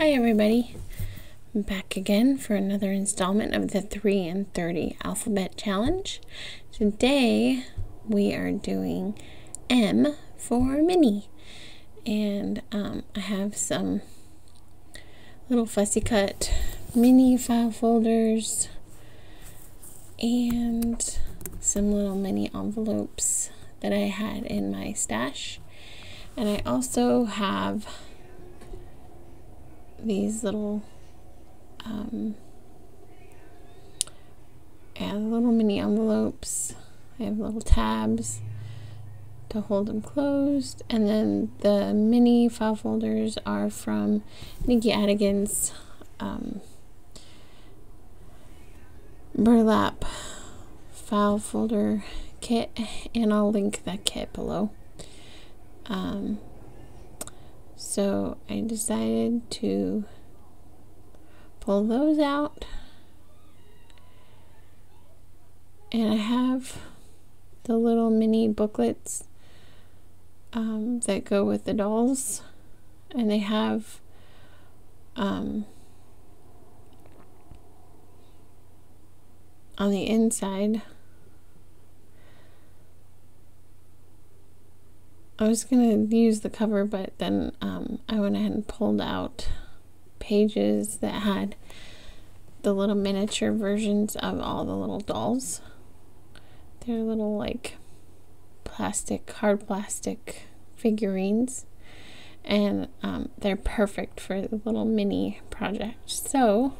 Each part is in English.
Hi everybody, I'm back again for another installment of the 3 and 30 alphabet challenge. Today we are doing M for Minnie, and I have some little fussy cut mini file folders and some little mini envelopes that I had in my stash, and I also have these little little mini envelopes. I have little tabs to hold them closed, and then the mini file folders are from Nikki Adigan's burlap file folder kit, and I'll link that kit below. So I decided to pull those out, and I have the little mini booklets that go with the dolls, and they have on the inside, I was gonna use the cover, but then I went ahead and pulled out pages that had the little miniature versions of all the little dolls. They're little like hard plastic figurines, and they're perfect for the little mini project. So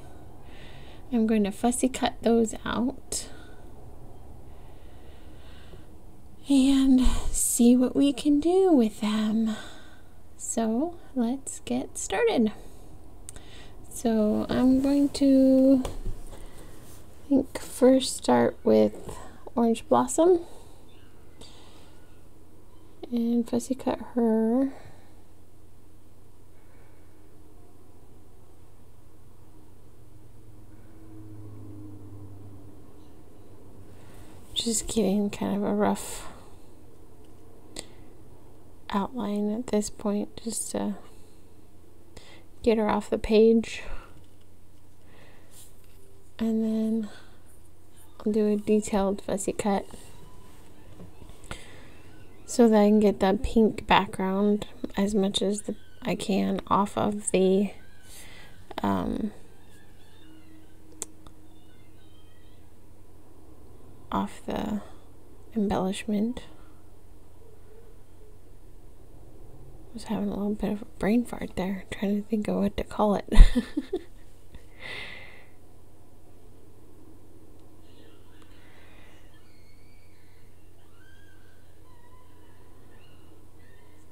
I'm going to fussy cut those out and see what we can do with them. So let's get started. So I'm going to, I think, first start with Orange Blossom and fussy cut her. Just getting kind of a rough outline at this point, just to get her off the page, and then I'll do a detailed fussy cut so that I can get that pink background as much as I can off of the embellishment. I was having a little bit of a brain fart there, trying to think of what to call it.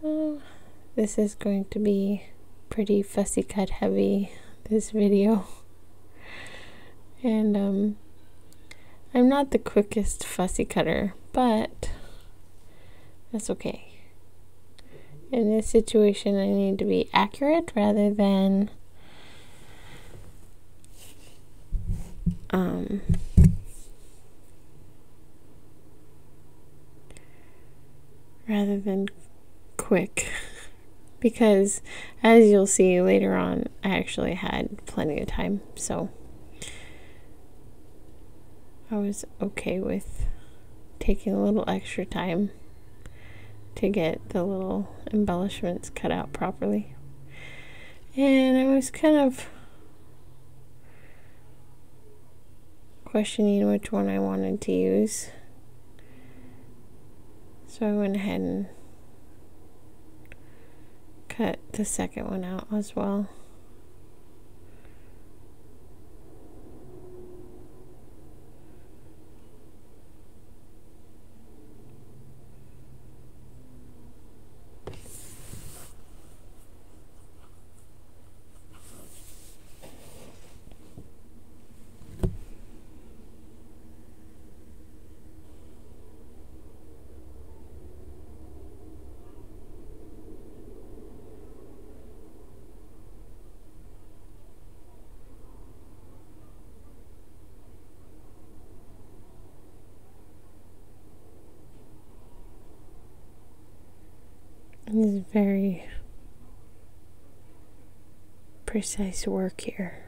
So this is going to be pretty fussy cut heavy, this video. And I'm not the quickest fussy cutter, but that's okay. In this situation, I need to be accurate rather than quick, because as you'll see later on, I actually had plenty of time, so I was okay with taking a little extra time to get the little embellishments cut out properly. And I was kind of questioning which one I wanted to use, so I went ahead and cut the second one out as well. It's very precise work here.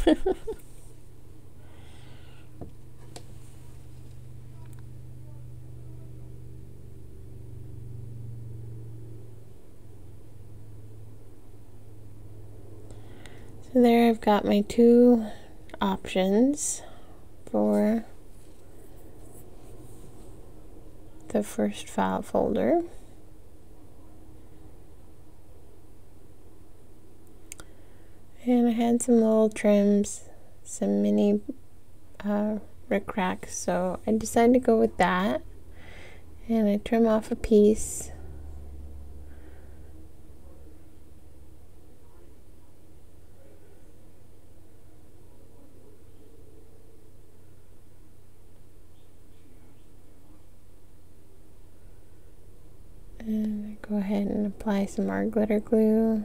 So there I've got my two options for the first file folder. And I had some little trims, some mini rickrack, so I decided to go with that. And I trim off a piece. And I go ahead and apply some more glitter glue.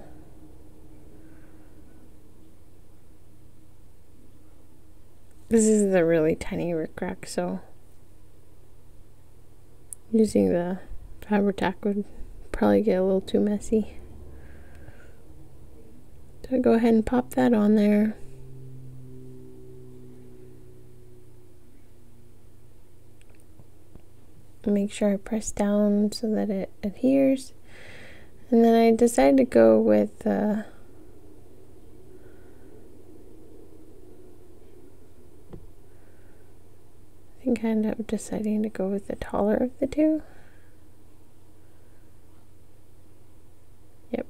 This is the really tiny rickrack, so using the Fabri-Tac would probably get a little too messy. So I go ahead and pop that on there. Make sure I press down so that it adheres. And then I decided to go with I think I ended up deciding to go with the taller of the two. Yep.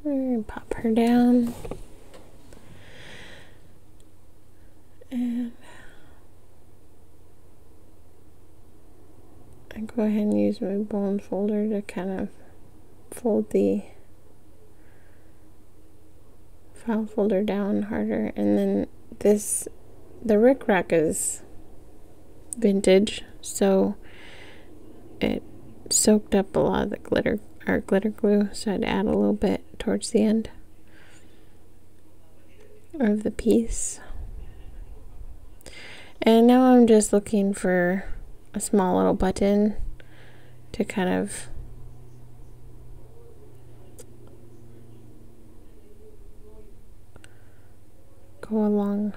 And pop her down. And I go ahead and use my bone folder to kind of fold the file folder down harder. And then the rickrack is vintage, so it soaked up a lot of the glitter glue, so I'd add a little bit towards the end of the piece. And now I'm just looking for a small little button to kind of go along,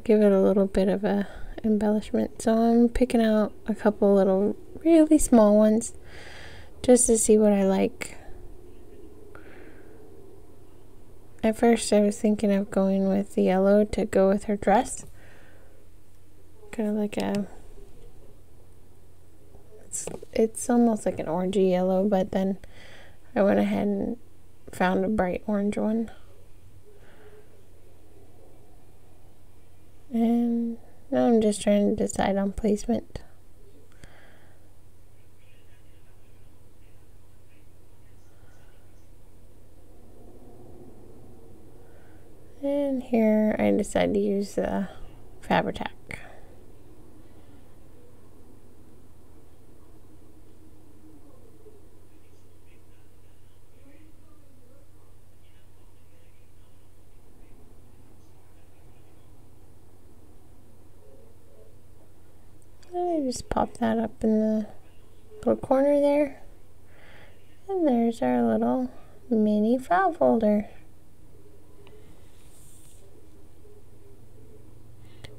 give it a little bit of a embellishment. So I'm picking out a couple little really small ones just to see what I like. At first I was thinking of going with the yellow to go with her dress. Kind of like it's almost like an orangey yellow, but then I went ahead and found a bright orange one. And now I'm just trying to decide on placement. And here I decided to use the Fabri-Tac. And I just pop that up in the little corner there. And there's our little mini file folder.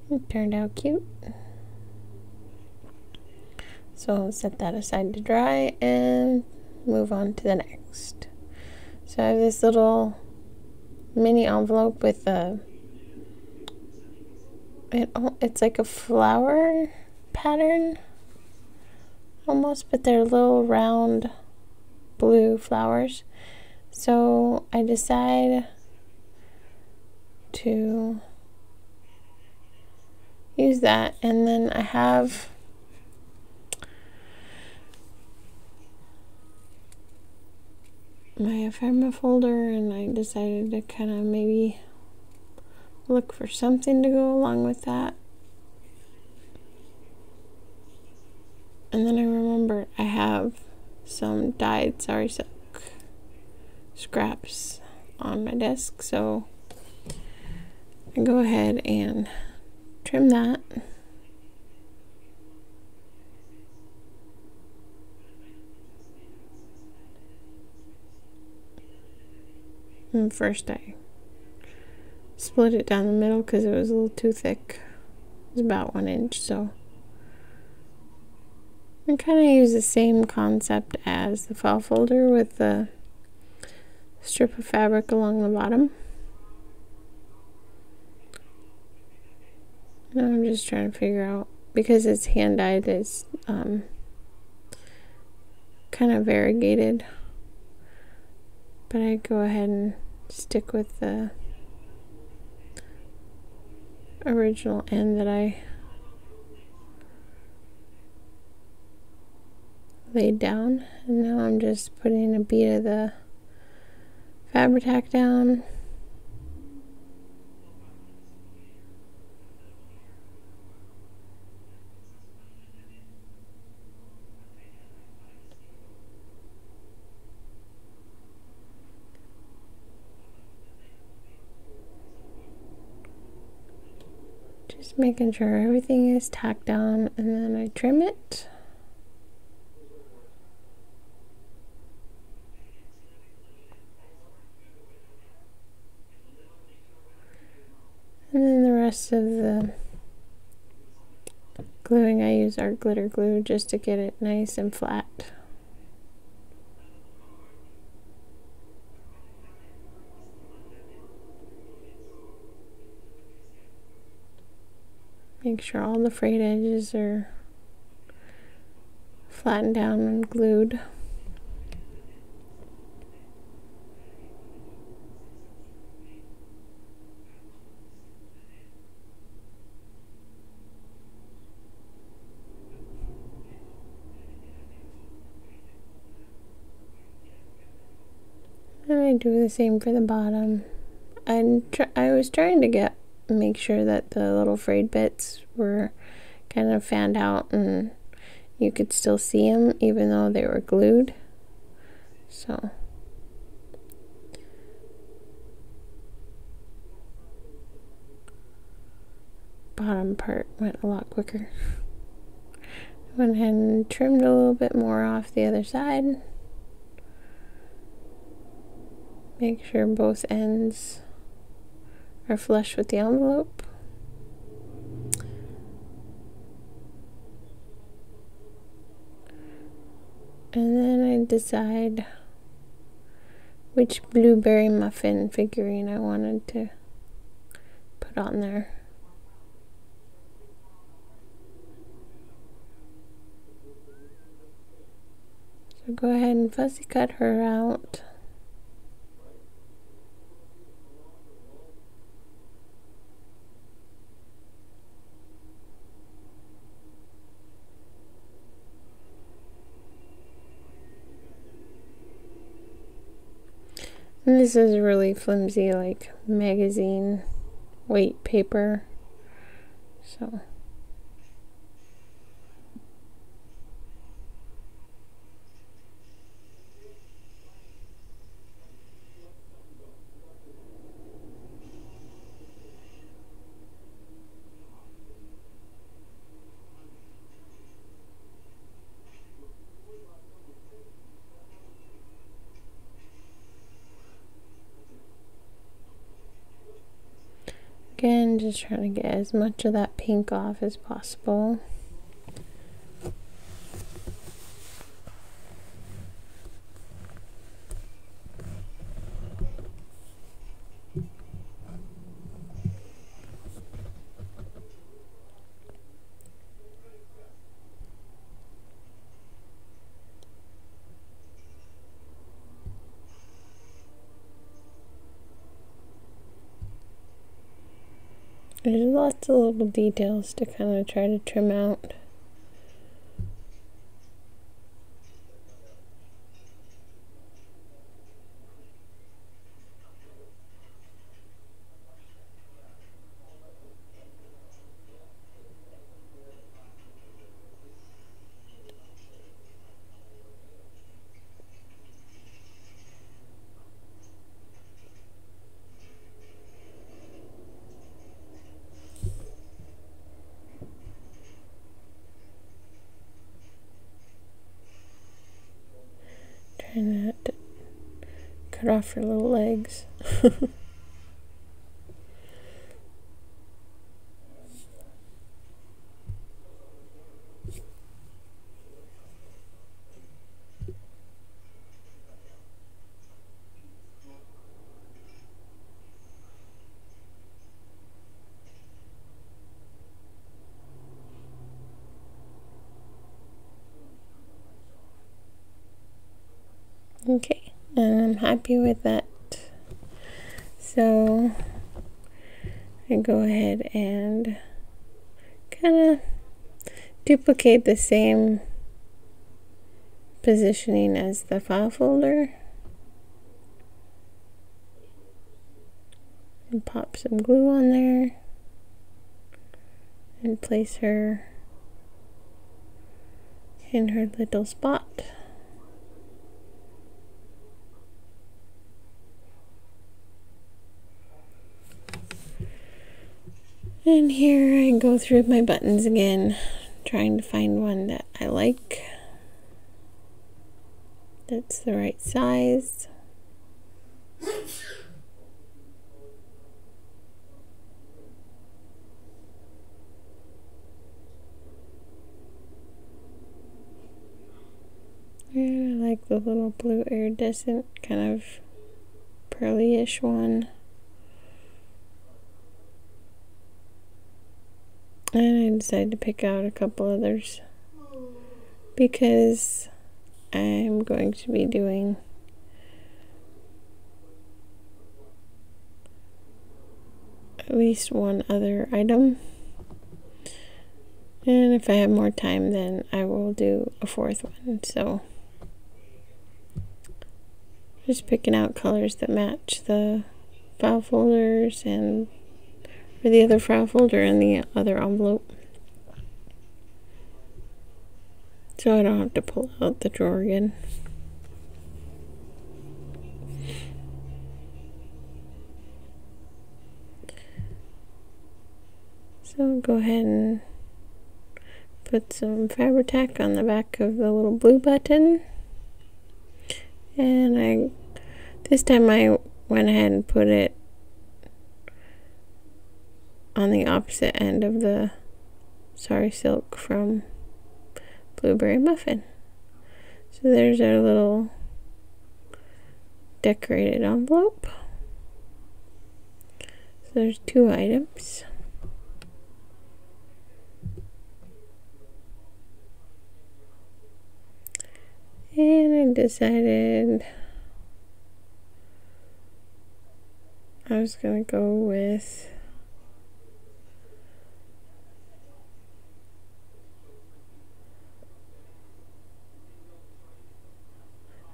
It turned out cute. So I'll set that aside to dry and move on to the next. So I have this little mini envelope with it's like a flower pattern almost, but they're little round blue flowers. So I decide to use that, and then I have my ephemera folder, and I decided to kind of maybe look for something to go along with that. And then I remembered I have some dyed sari silk scraps on my desk, so I go ahead and trim that. And first I split it down the middle because it was a little too thick. It was about 1 inch, so I kind of use the same concept as the file folder with the strip of fabric along the bottom. Now I'm just trying to figure out, because it's hand dyed, it's kind of variegated, but I go ahead and stick with the original end that I laid down, and now I'm just putting a bead of the Fabri-Tac down. Just making sure everything is tacked down, and then I trim it. And then the rest of the gluing, I use art glitter glue just to get it nice and flat. Make sure all the frayed edges are flattened down and glued. And I do the same for the bottom. I was trying to make sure that the little frayed bits were kind of fanned out and you could still see them even though they were glued. So bottom part went a lot quicker. I went ahead and trimmed a little bit more off the other side. Make sure both ends are flush with the envelope. And then I decide which blueberry muffin figurine I wanted to put on there. So go ahead and fussy cut her out. And this is really flimsy, like magazine weight paper. So again, just trying to get as much of that pink off as possible. There's lots of little details to kind of try to trim out. Trying not to cut off her little legs. Okay, and I'm happy with that. So I go ahead and kind of duplicate the same positioning as the file folder and pop some glue on there and place her in her little spot. And here I go through my buttons again, trying to find one that I like, that's the right size. And I like the little blue iridescent, kind of pearly-ish one. And I decided to pick out a couple others because I'm going to be doing at least one other item. And if I have more time, then I will do a fourth one. So just picking out colors that match the file folders and or the other file folder and the other envelope, so I don't have to pull out the drawer again. So go ahead and put some Fabri-Tac on the back of the little blue button, and this time I went ahead and put it on the opposite end of the Sari Silk from Blueberry Muffin. So there's our little decorated envelope. So there's 2 items. And I decided I was gonna go with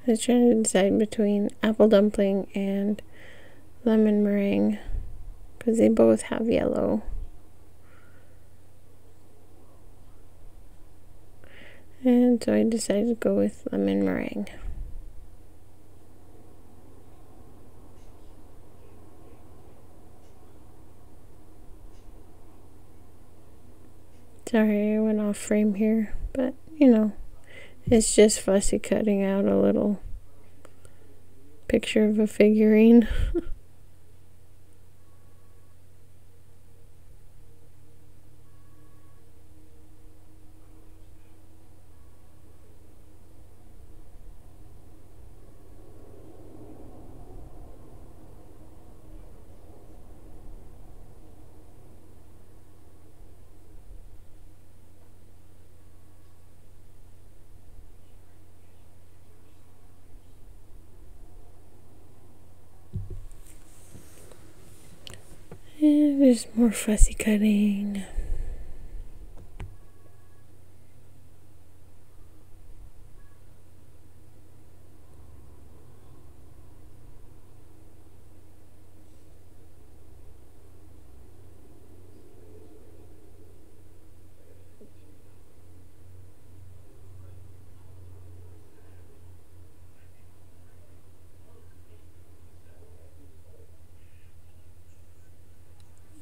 I was trying to decide between apple dumpling and lemon meringue because they both have yellow. And so I decided to go with lemon meringue. Sorry, I went off frame here, but you know, it's just fussy cutting out a little picture of a figurine. And there's more fussy cutting.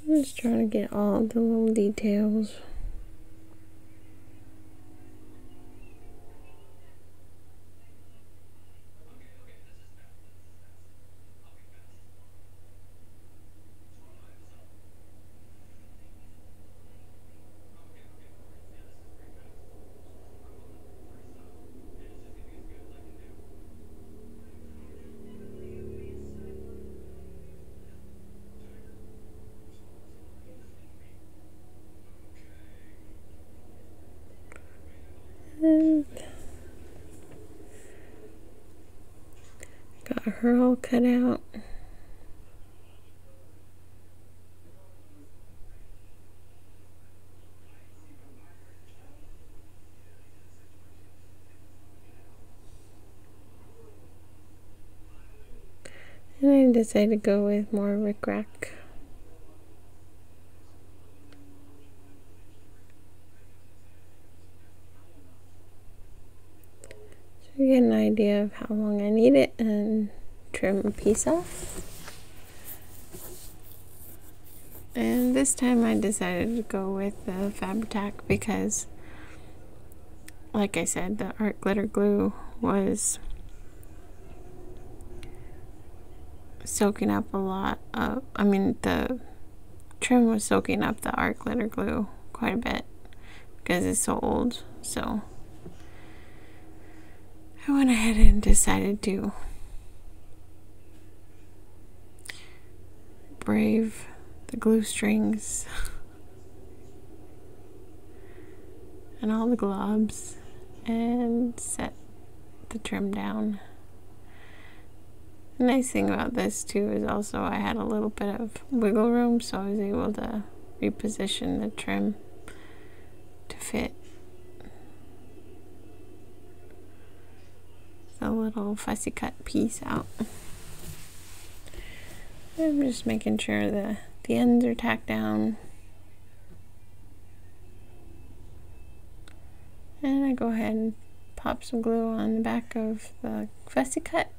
I'm just trying to get all the little details. And got her all cut out. And I decided to go with more rickrack. So you get an idea of how long I need it and trim a piece off. And this time I decided to go with the Fabri-Tac because, like I said, the art glitter glue was soaking up a lot of, the trim was soaking up the art glitter glue quite a bit because it's so old. So I went ahead and decided to brave the glue strings and all the globs and set the trim down. The nice thing about this too is also I had a little bit of wiggle room, so I was able to reposition the trim to fit the little fussy cut piece out. I'm just making sure the ends are tacked down. And I go ahead and pop some glue on the back of the fussy cut.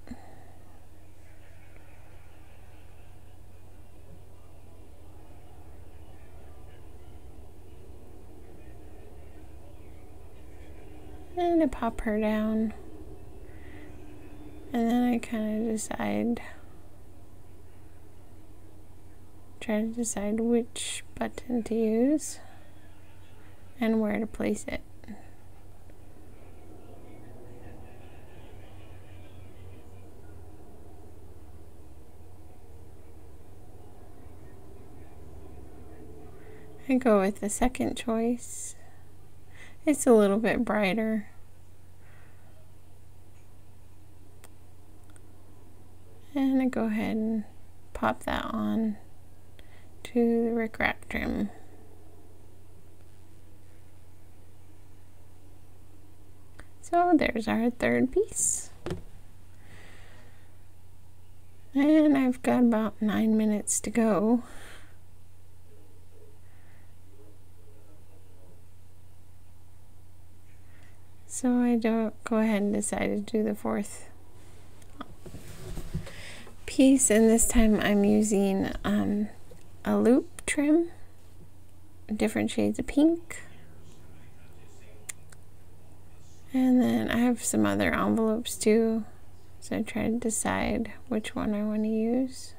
And I pop her down. And then I kind of try to decide which button to use and where to place it. I go with the second choice. It's a little bit brighter. And I go ahead and pop that on to the rickrack trim. So there's our third piece. And I've got about 9 minutes to go. So I go ahead and decide to do the fourth piece, and this time I'm using a loop trim, different shades of pink. And then I have some other envelopes too, so I try to decide which one I want to use.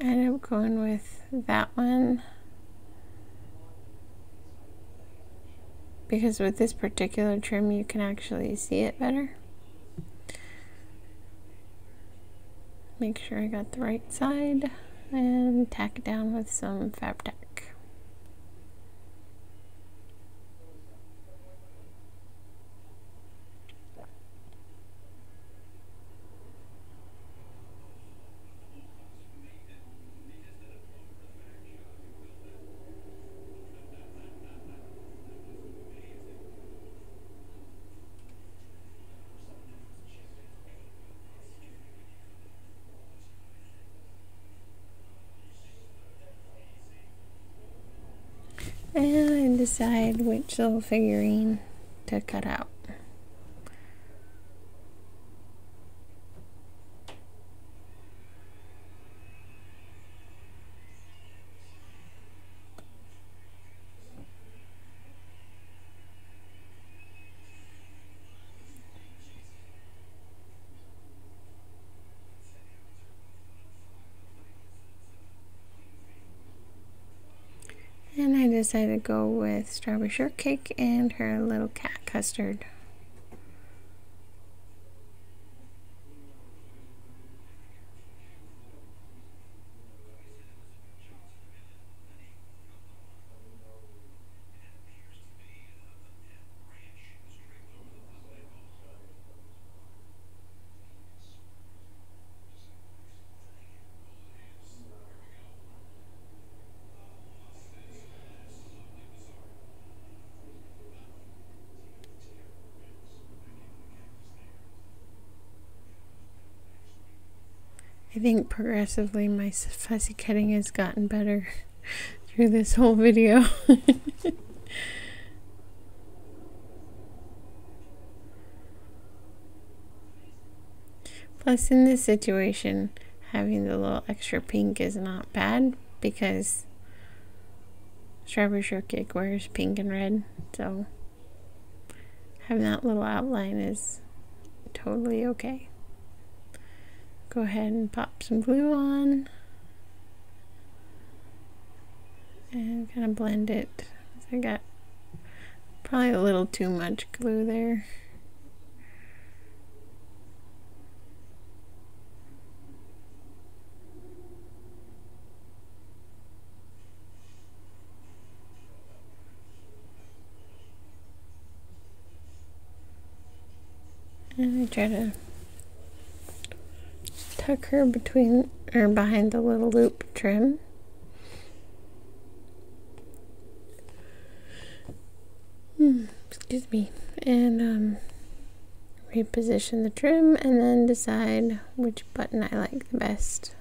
I end up going with that one because with this particular trim you can actually see it better. Make sure I got the right side and tack it down with some Fabri-Tac. And I decide which little figurine to cut out. And I decided to go with Strawberry Shortcake and her little cat Custard. think progressively my fussy cutting has gotten better through this whole video. Plus, in this situation, having the little extra pink is not bad because Strawberry Shortcake wears pink and red, so having that little outline is totally okay. Go ahead and pop some glue on and kind of blend it. I got probably a little too much glue there. And I try to tuck her between or behind the little loop trim. Excuse me. And reposition the trim and then decide which button I like the best.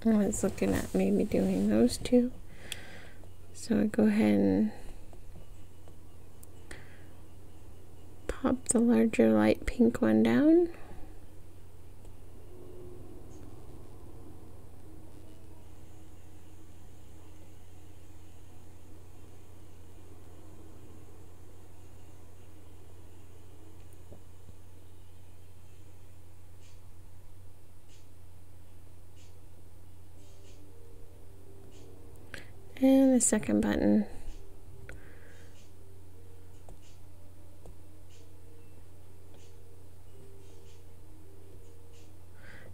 I was looking at maybe doing those two. So I go ahead and pop the larger light pink one down. And the second button.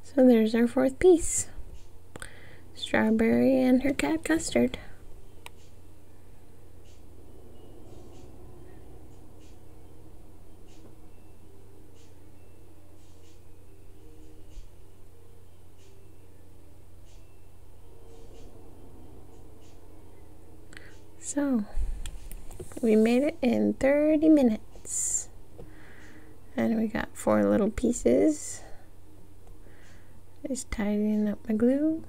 So there's our fourth piece. Strawberry and her cat Custard. So we made it in 30 minutes and we got 4 little pieces. Just tidying up my glue.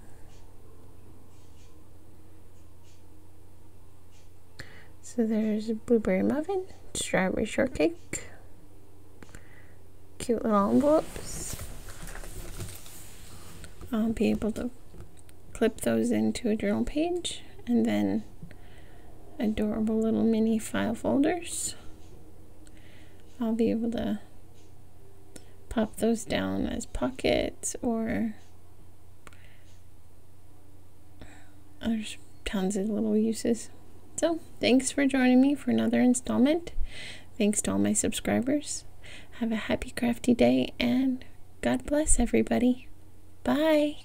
So there's a blueberry muffin, strawberry shortcake, cute little envelopes. I'll be able to clip those into a journal page, and then adorable little mini file folders. I'll be able to pop those down as pockets, or there's tons of little uses. So thanks for joining me for another installment. Thanks to all my subscribers. Have a happy crafty day and God bless everybody. Bye.